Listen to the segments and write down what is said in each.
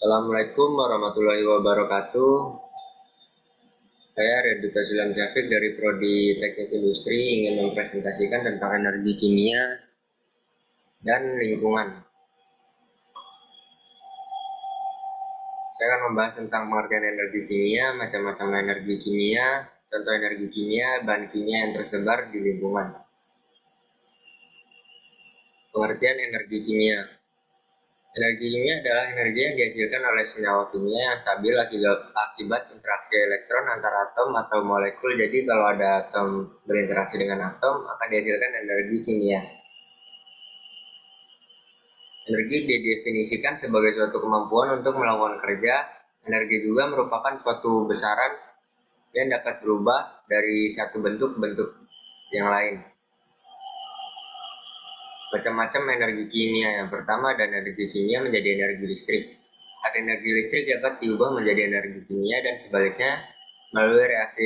Assalamualaikum warahmatullahi wabarakatuh. Saya Reddy Sulam Syafiq dari Prodi Teknik Industri ingin mempresentasikan tentang energi kimia dan lingkungan. Saya akan membahas tentang pengertian energi kimia, macam-macam energi kimia, contoh energi kimia, bahan kimia yang tersebar di lingkungan. Pengertian energi kimia. Energi kimia adalah energi yang dihasilkan oleh senyawa kimia yang stabil akibat interaksi elektron antara atom atau molekul. Jadi kalau ada atom berinteraksi dengan atom, akan dihasilkan energi kimia. Energi didefinisikan sebagai suatu kemampuan untuk melakukan kerja. Energi juga merupakan suatu besaran yang dapat berubah dari satu bentuk ke bentuk yang lain. Macam-macam energi kimia. Yang pertama ada energi kimia menjadi energi listrik. Ada energi listrik dapat diubah menjadi energi kimia dan sebaliknya melalui reaksi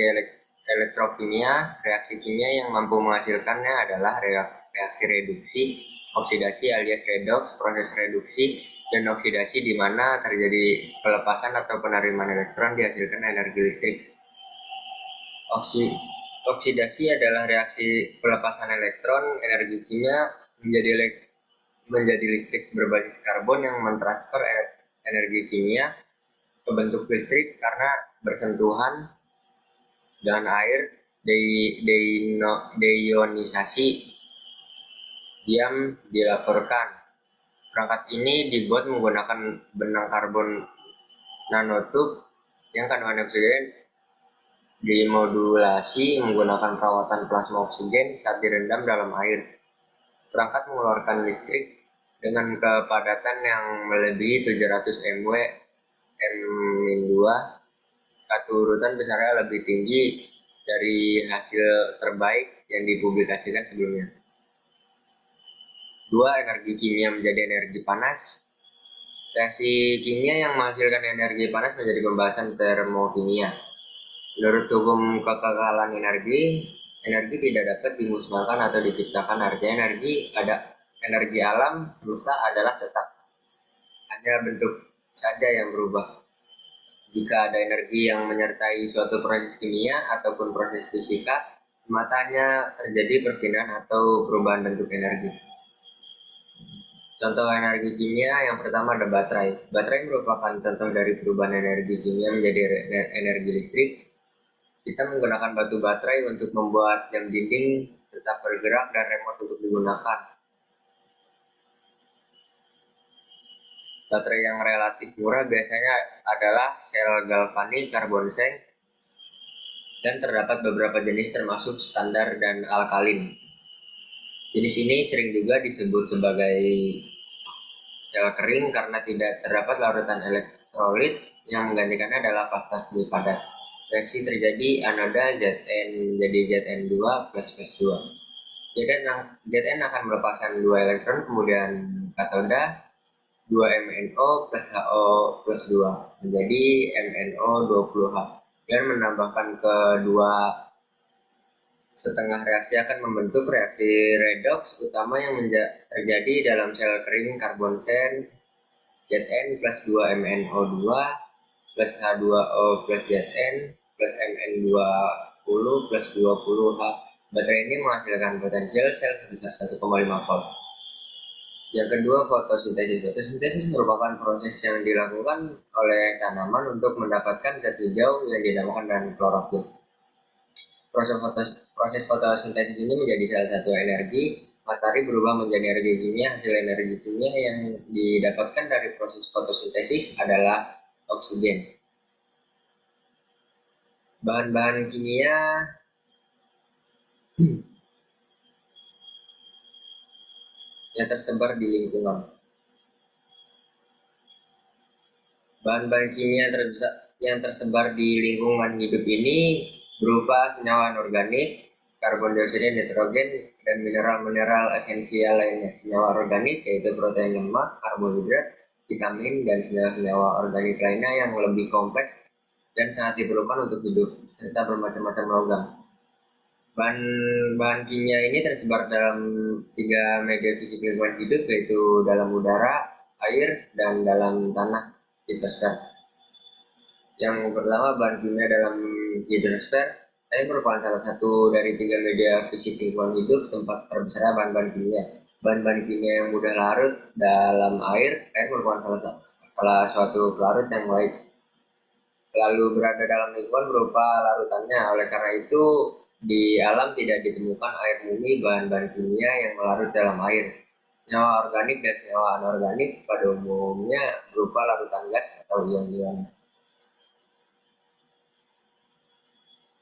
elektrokimia. Reaksi kimia yang mampu menghasilkannya adalah reaksi reduksi, oksidasi alias redoks, proses reduksi, dan oksidasi di mana terjadi pelepasan atau penerimaan elektron dihasilkan energi listrik. Oksidasi adalah reaksi pelepasan elektron energi kimia menjadi listrik berbasis karbon yang mentransfer energi kimia ke bentuk listrik karena bersentuhan dengan air. Deionisasi diam dilaporkan. Perangkat ini dibuat menggunakan benang karbon nanotube yang kandungan oksigen dimodulasi menggunakan perawatan plasma oksigen saat direndam dalam air. Perangkat mengeluarkan listrik dengan kepadatan yang melebihi 700 mW M-2. Satu urutan besarnya lebih tinggi dari hasil terbaik yang dipublikasikan sebelumnya. 2. Energi kimia menjadi energi panas. Reaksi kimia yang menghasilkan energi panas menjadi pembahasan termokimia. Menurut hukum kekekalan energi tidak dapat dimusnahkan atau diciptakan. Artinya energi alam semesta adalah tetap, hanya bentuk saja yang berubah. Jika ada energi yang menyertai suatu proses kimia ataupun proses fisika, sematanya terjadi perpindahan atau perubahan bentuk energi. Contoh energi kimia yang pertama ada baterai. Baterai merupakan contoh dari perubahan energi kimia menjadi energi listrik. Kita menggunakan batu baterai untuk membuat jam dinding tetap bergerak dan remote untuk digunakan. Baterai yang relatif murah biasanya adalah sel galvanik, karbonseng, dan terdapat beberapa jenis termasuk standar dan alkalin. Jenis ini sering juga disebut sebagai sel kering karena tidak terdapat larutan elektrolit, yang menggantikannya adalah pasta semi padat. Reaksi terjadi anoda Zn menjadi Zn2 plus 2. Zn akan melepaskan 2 elektron, kemudian katoda 2 MnO plus HO plus 2 menjadi MnO 20H dan menambahkan kedua setengah reaksi akan membentuk reaksi redoks utama yang terjadi dalam sel kering karbonsen. Zn plus 2 MnO2 plus H2O plus Zn plus Mn20 plus 20H. Baterai ini menghasilkan potensial sel sebesar 1,5 volt. Yang kedua, fotosintesis. Fotosintesis merupakan proses yang dilakukan oleh tanaman untuk mendapatkan zat hijau yang dinamakan dengan klorofil. Proses fotosintesis ini menjadi salah satu energi. Matahari berubah menjadi energi kimia. Hasil energi kimia yang didapatkan dari proses fotosintesis adalah oksigen. Bahan-bahan kimia yang tersebar di lingkungan. Bahan-bahan kimia yang tersebar di lingkungan hidup ini berupa senyawa anorganik, karbon dioksida, nitrogen, dan mineral-mineral esensial lainnya. Senyawa organik yaitu protein, lemak, karbohidrat, vitamin, dan senyawa organik lainnya yang lebih kompleks dan sangat diperlukan untuk hidup, serta bermacam-macam logam. Bahan kimia ini tersebar dalam 3 media fisik lingkungan hidup, yaitu dalam udara, air, dan dalam tanah. litosfer. Yang pertama, bahan kimia dalam hidrosfer. Air merupakan salah satu dari 3 media fisik lingkungan hidup tempat terbesar bahan-bahan kimia. Bahan-bahan kimia yang mudah larut dalam air merupakan salah suatu pelarut yang baik. Selalu berada dalam lingkungan berupa larutannya. Oleh karena itu, di alam tidak ditemukan air murni bahan-bahan kimia yang melarut dalam air. Senyawa organik dan senyawa anorganik pada umumnya berupa larutan gas atau ion-ion.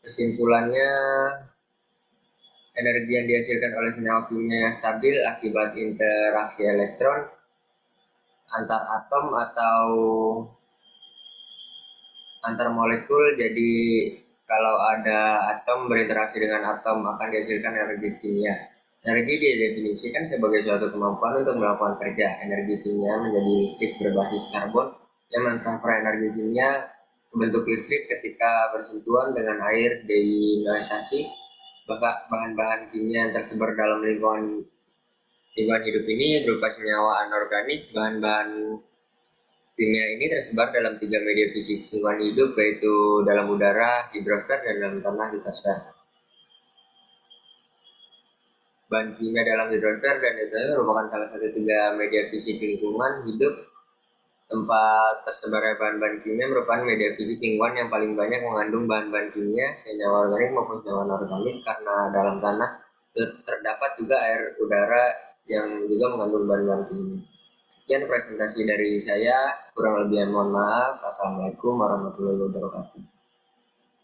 Kesimpulannya, energi yang dihasilkan oleh senyawa kimia yang stabil akibat interaksi elektron antar atom atau antar molekul. Jadi kalau ada atom berinteraksi dengan atom akan dihasilkan energi kimia. Energi didefinisikan sebagai suatu kemampuan untuk melakukan kerja. Energi kimia menjadi listrik berbasis karbon yang mentransfer energi kimia ke bentuk listrik ketika bersentuhan dengan air deionisasi. Bahan-bahan kimia yang tersebar dalam lingkungan hidup ini berupa senyawa anorganik. Bahan-bahan kimia ini tersebar dalam 3 media fisik lingkungan hidup, yaitu dalam udara, hidrosfer, dan dalam tanah, litosfer. Bahan kimia dalam hidrosfer dan litosfer merupakan salah satu 3 media fisik lingkungan hidup. Tempat tersebarnya bahan-bahan kimia merupakan media fisik lingkungan yang paling banyak mengandung bahan-bahan kimia, senyawa organik maupun senyawa anorganik, karena dalam tanah terdapat juga air, udara yang juga mengandung bahan-bahan kimia. Sekian presentasi dari saya, kurang lebihnya mohon maaf. Assalamualaikum warahmatullahi wabarakatuh.